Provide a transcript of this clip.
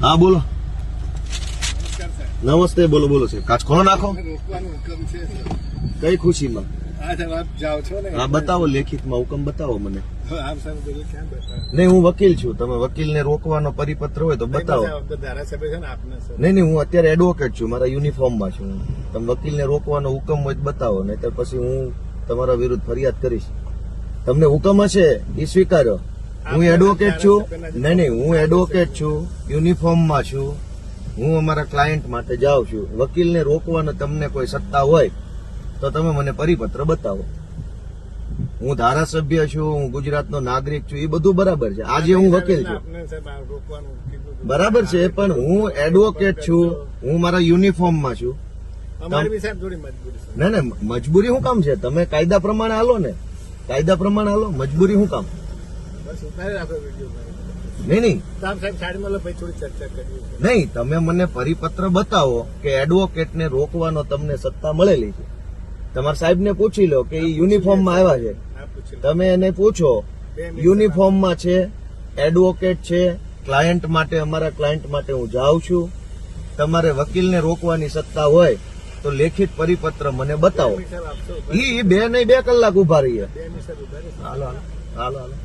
હા બોલો. નમસ્તે. બોલો બોલો સાહેબ. કાચ ખોલો નાખો. કઈ ખુશીમાં? હા બતાવો, લેખિતમાં હુકમ બતાવો મને. નહીં, હું વકીલ છું. તમે વકીલને રોકવાનો પરિપત્ર હોય તો બતાવો. નહીં, હું અત્યારે એડવોકેટ છું, મારા યુનિફોર્મમાં છું. તમે વકીલને રોકવાનો હુકમ હોય તો બતાવો, નહીં તો પછી હું તમારા વિરુદ્ધ ફરિયાદ કરીશ. તમને હુકમ હશે એ સ્વીકારો. હું એડવોકેટ છું. નહીં, હું એડવોકેટ છું, યુનિફોર્મમાં છું. હું અમારા ક્લાયન્ટ માટે જાઉં છું. વકીલને રોકવાનો તમને કોઈ સત્તા હોય તો તમે મને પરિપત્ર બતાવો. હું ધારાસભ્ય છું, હું ગુજરાતનો નાગરિક છું, એ બધું બરાબર છે. આજે હું વકીલ છું, બરાબર છે, પણ હું એડવોકેટ છું, હું મારા યુનિફોર્મમાં છું. ના ના, મજબૂરી શું કામ છે? તમે કાયદા પ્રમાણે હાલો ને, કાયદા પ્રમાણે હાલો. મજબૂરી શું કામ? નહીં, નહીં, તમે મને પરિપત્ર બતાવો કે એડવોકેટને રોકવાનો તમને સત્તા મળેલી છે. તમારા સાહેબને પૂછી લો કે એ યુનિફોર્મમાં આવ્યા છે. તમે એને પૂછો, યુનિફોર્મમાં છે, એડવોકેટ છે, ક્લાયન્ટ માટે, અમારા ક્લાયન્ટ માટે હું જાઉં છું. તમારે વકીલને રોકવાની સત્તા હોય તો લેખિત પરિપત્ર મને બતાવો. એ 2 કલાક ઉભા રહીએ. હાલો હાલો હાલો હાલો.